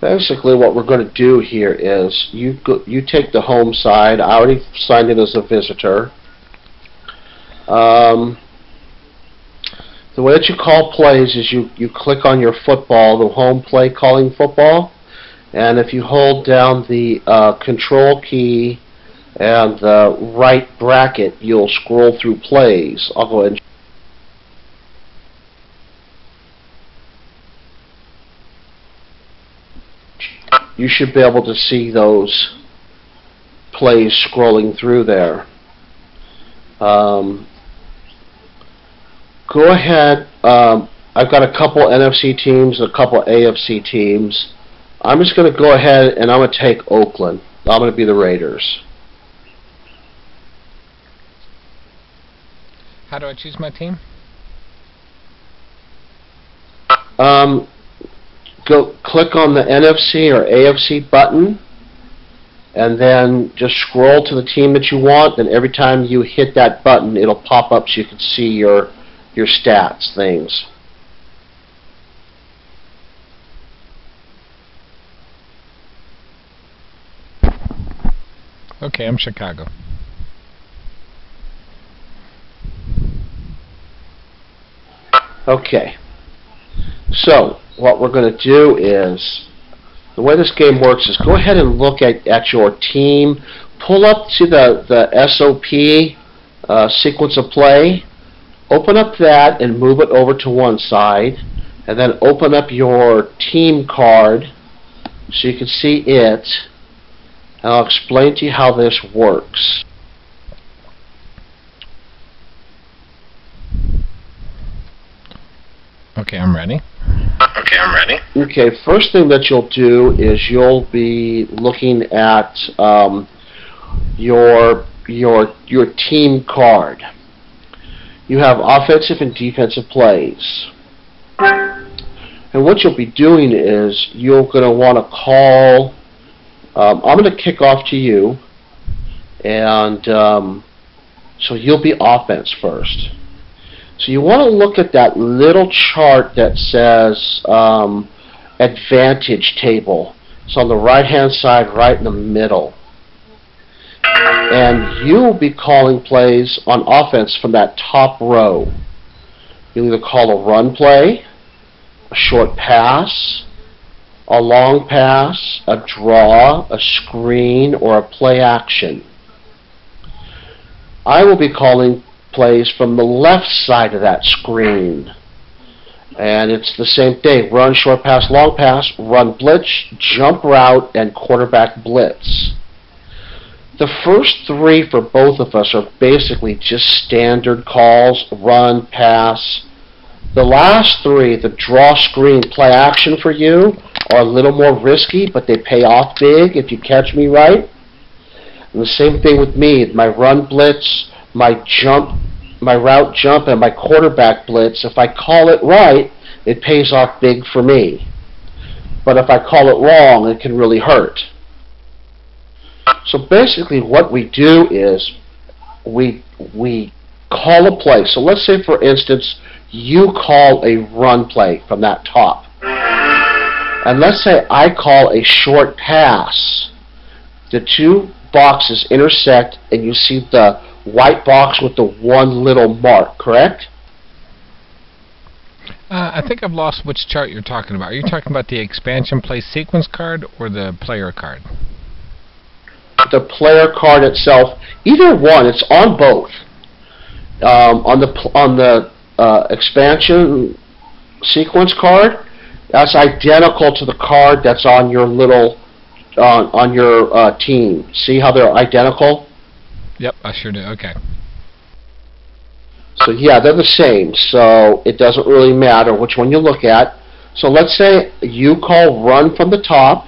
basically what we're going to do here is you take the home side. I already signed in as a visitor. The way that you call plays is you click on your football, the home play calling football, and if you hold down the control key and the right bracket, you'll scroll through plays. I'll go ahead and you should be able to see those plays scrolling through there. Go ahead. I've got a couple NFC teams, a couple AFC teams. I'm just going to go ahead and I'm going to take Oakland. I'm going to be the Raiders. How do I choose my team? Go click on the NFC or AFC button, and then just scroll to the team that you want. Then every time you hit that button, it'll pop up so you can see your stats, things. Okay, I'm Chicago. Okay. So, what we're going to do is, the way this game works is go ahead and look at your team. Pull up to the SOP sequence of play. Open up that and move it over to one side. And then open up your team card so you can see it. And I'll explain to you how this works. Okay, I'm ready. Okay, first thing that you'll do is you'll be looking at your team card. You have offensive and defensive plays. And what you'll be doing is you're going to want to call, I'm going to kick off to you, and so you'll be offense first. So you want to look at that little chart that says advantage table. It's on the right-hand side, right in the middle. And you'll be calling plays on offense from that top row. You'll either call a run play, a short pass, a long pass, a draw, a screen, or a play action. I will be calling plays from the left side of that screen. And it's the same thing. Run, short pass, long pass, run blitz, jump route, and quarterback blitz. The first three for both of us are basically just standard calls, run, pass. The last three, the draw, screen, play action for you, are a little more risky, but they pay off big if you catch me right. And the same thing with me. My run blitz, my route jump, and my quarterback blitz, if I call it right, it pays off big for me. But if I call it wrong, it can really hurt. So basically what we do is we call a play. So let's say, for instance, you call a run play from that top. And let's say I call a short pass. The two boxes intersect and you see the white box with the one little mark, correct? I think I've lost which chart you're talking about. Are you talking about the expansion play sequence card or the player card? The player card itself, either one. It's on both. On the expansion sequence card, that's identical to the card that's on your little on your team. See how they're identical? Yep, I sure do. Okay. So yeah, they're the same. So it doesn't really matter which one you look at. So let's say you call run from the top,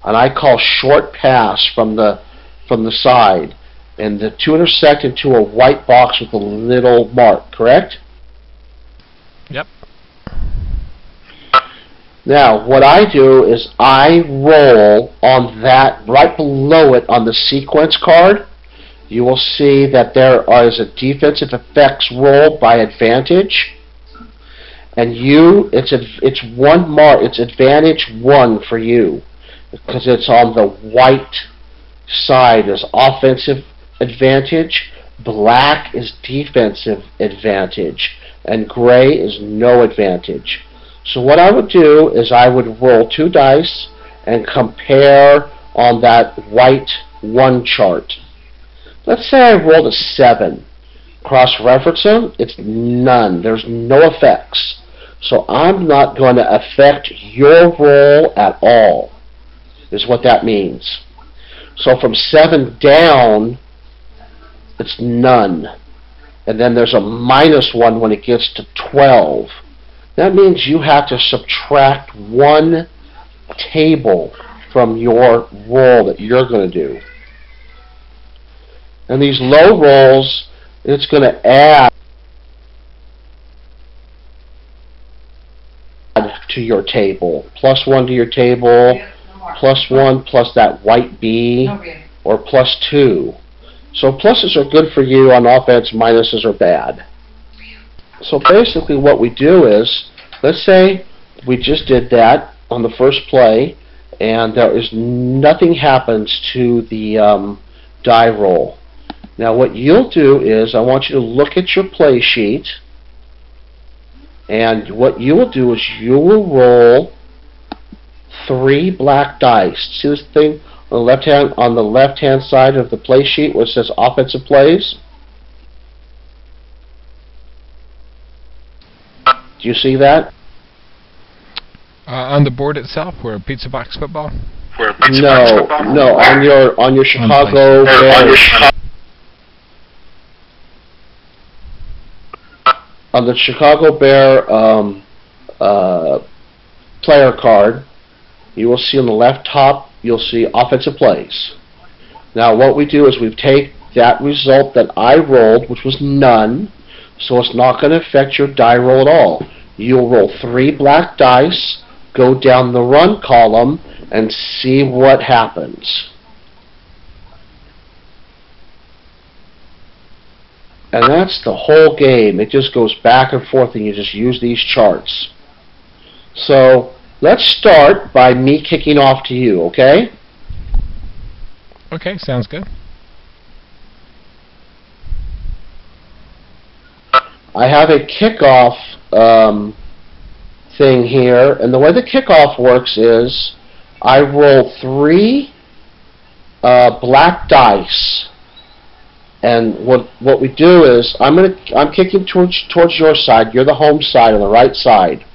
and I call short pass from the side, and the two intersect into a white box with a little mark, correct? Yep. Now, what I do is I roll on that, right below it on the sequence card. You will see that there is a defensive effects roll by advantage. And it's it's advantage 1 for you because it's on the white side is offensive advantage, black is defensive advantage, and gray is no advantage. So what I would do is I would roll 2 dice and compare on that white 1 chart. Let's say I rolled a 7. Cross-reference them, it's none. There's no effects. So I'm not going to affect your roll at all, is what that means. So from 7 down, it's none. And then there's a -1 when it gets to 12. That means you have to subtract 1 table from your roll that you're going to do. And these low rolls, it's going to add to your table. +1 to your table, +1 plus that white B, or +2. So pluses are good for you on offense, minuses are bad. So basically what we do is, let's say we just did that on the first play, and nothing happens to the die roll. Now what you'll do is, I want you to look at your play sheet, and what you will do is you will roll 3 black dice. See this thing on the left-hand side of the play sheet where it says offensive plays? Do you see that? On the board itself, where Pizza Box Football? No, on your Chicago Bears. On the Chicago Bear player card, you will see on the left top, you'll see offensive plays. Now what we do is we take that result that I rolled, which was none, so it's not going to affect your die roll at all. You'll roll 3 black dice, go down the run column, and see what happens. And that's the whole game. It just goes back and forth, and you just use these charts. So let's start by me kicking off to you, okay? Okay, sounds good. I have a kickoff thing here, and the way the kickoff works is I roll 3 black dice. And what we do is I'm kicking towards your side. You're the home side on the right side.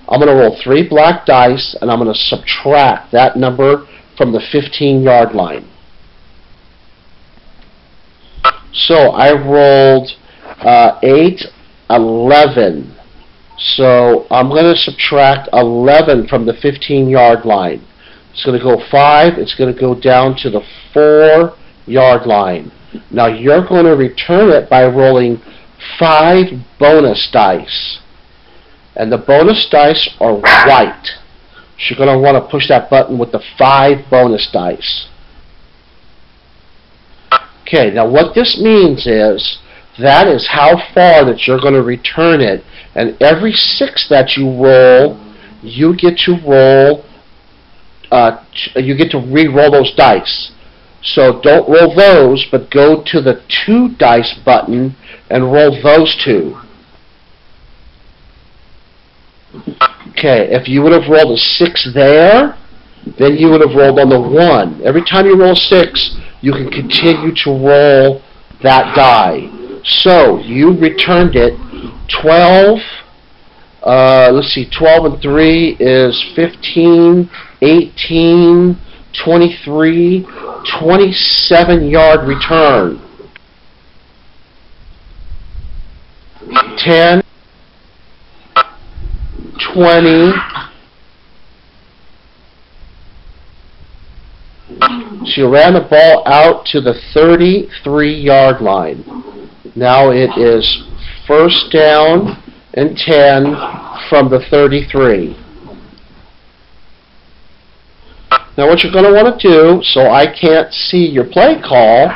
I'm going to roll 3 black dice, and I'm going to subtract that number from the 15-yard line. So I rolled 8, 11. So I'm going to subtract 11 from the 15-yard line. It's going to go 5. It's going to go down to the 4-yard line. Now you're going to return it by rolling 5 bonus dice. And the bonus dice are white. So you're going to want to push that button with the 5 bonus dice. Okay, now what this means is that is how far that you're going to return it. And every 6 that you roll, you get to roll, you get to re-roll those dice. So don't roll those, but go to the 2 dice button and roll those 2. Okay, if you would have rolled a 6 there, then you would have rolled on the 1. Every time you roll 6, you can continue to roll that die. So you returned it 12. Let's see, 12 and 3 is 15, 18, 23, 27-yard return. 10, 20. She ran the ball out to the 33-yard line. Now it is 1st down and 10 from the 33. Now what you're going to want to do, so I can't see your play call,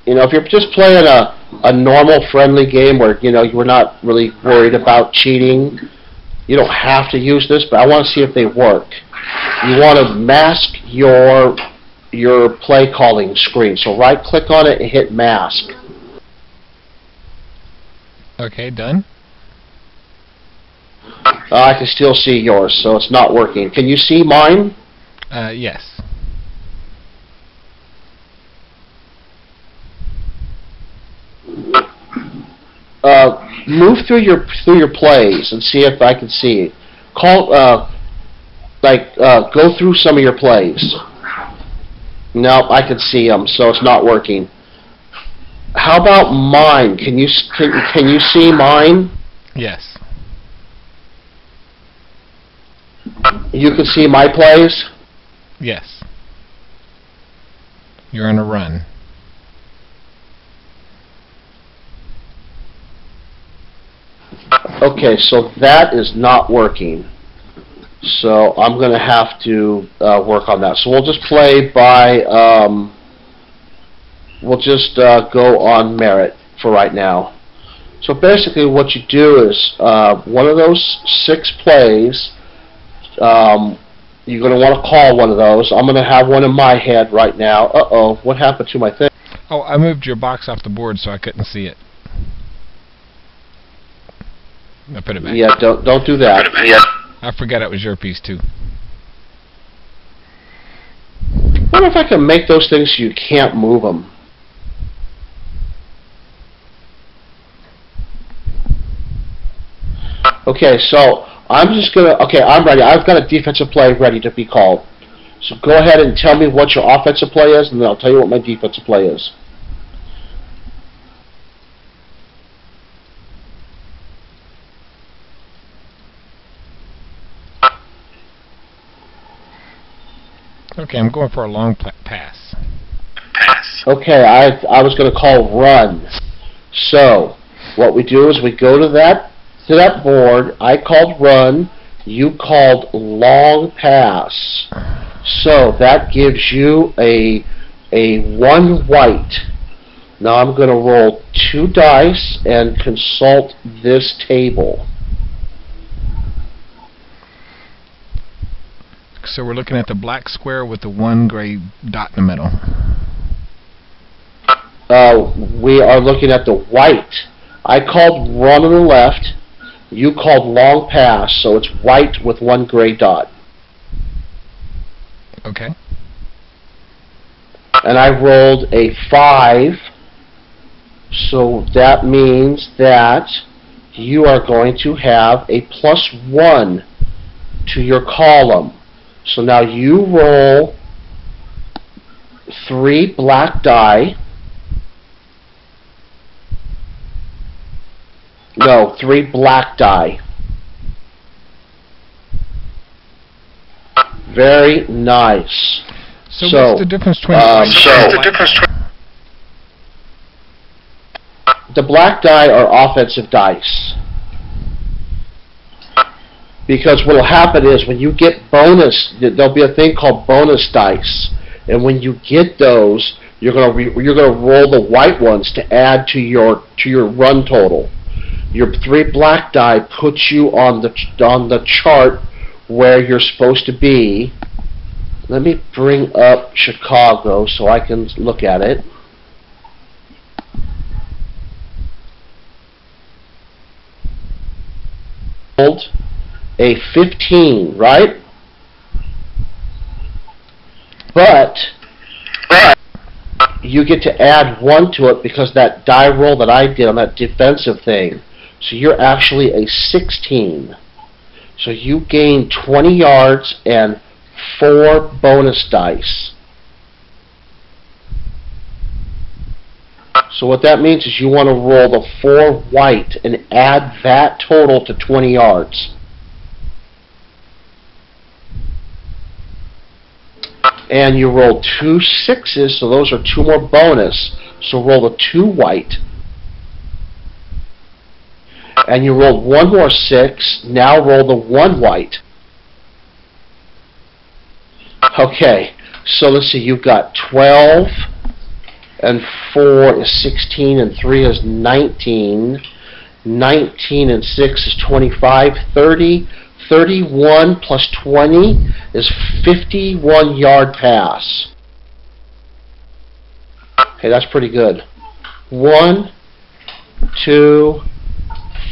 if you're just playing a normal friendly game where, you know, you're not really worried about cheating, you don't have to use this, but I want to see if they work. You want to mask your play calling screen. So right click on it and hit mask. Okay, done. I can still see yours, so it's not working. Can you see mine? Yes. Move through your plays and see if I can see it. Go through some of your plays. No, I can see them, so it's not working. How about mine? Can you see mine? Yes. You can see my plays? Yes. You're on a run. Okay, so that is not working. So I'm going to have to work on that. So we'll just play by, we'll just go on merit for right now. So basically what you do is, one of those 6 plays, you're going to want to call one of those. I'm going to have one in my head right now. Uh-oh, what happened to my thing? Oh, I moved your box off the board so I couldn't see it. I put it back. Yeah, don't do that. I forgot it was your piece too. I wonder if I can make those things so you can't move them. Okay, so I'm just gonna. Okay, I'm ready. I've got a defensive play ready to be called. So go ahead and tell me what your offensive play is, and then I'll tell you what my defensive play is. Okay, I'm going for a long pass. Okay, I was going to call run. So what we do is we go to that board. I called run. You called long pass. So that gives you a 1 white. Now I'm going to roll 2 dice and consult this table. So we're looking at the black square with the 1 gray dot in the middle. We are looking at the white. I called run on the left. You called long pass, so it's white with 1 gray dot. Okay. And I rolled a 5, so that means that you are going to have a +1 to your column. So now you roll 3 black die. No, 3 black die. Very nice. So what's the difference between the black die are offensive dice. Because what will happen is when you get bonus, there'll be a thing called bonus dice, and when you get those, you're gonna roll the white ones to add to your run total. Your 3 black die puts you on the chart where you're supposed to be. Let me bring up Chicago so I can look at it. A 15, right? But you get to add 1 to it because that die roll that I did on that defensive thing. So you're actually a 16. So you gain 20 yards and 4 bonus dice. So what that means is you want to roll the 4 white and add that total to 20 yards. And you roll 2 6s, so those are 2 more bonus. So roll the 2 white. And you rolled 1 more 6, now roll the 1 white. Okay, so let's see, you've got 12 and 4 is 16, and 3 is 19. 19 and 6 is 25. 30. 31 plus 20 is 51-yard pass. Hey, that's pretty good. 1, 2,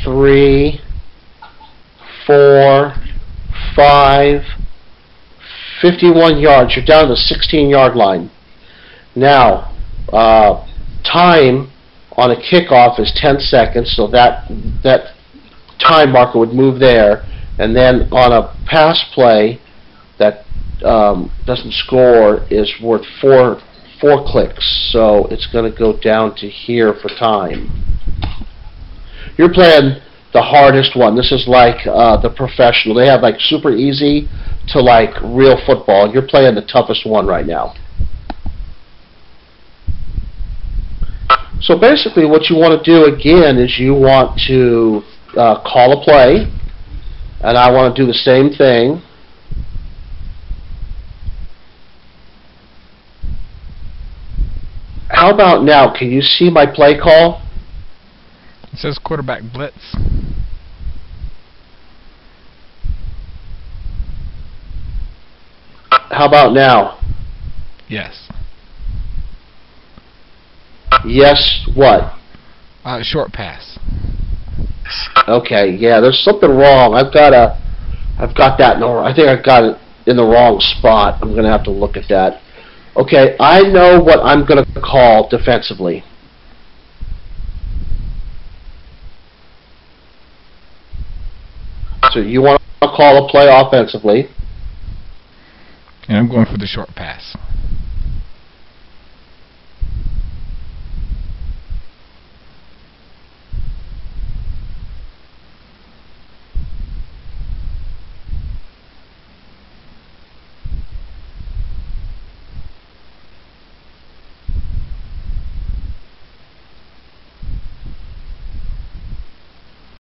3, 4, 5, 51 yards. You're down to the 16-yard line. Now, time on a kickoff is 10 seconds, so that time marker would move there. And then on a pass play that doesn't score is worth four clicks, so it's going to go down to here for time. You're playing the hardest one. This is like the professional. They have like super easy to like real football. You're playing the toughest one right now. So basically what you want to do again is you want to call a play, and I want to do the same thing. How about now? Can you see my play call? It says quarterback blitz. How about now? Yes. Yes, what? Short pass. Okay, yeah, there's something wrong. I've got that in the, I think I've got it in the wrong spot. I'm going to have to look at that. Okay, I know what I'm going to call defensively. So you want to call a play offensively. And I'm going for the short pass.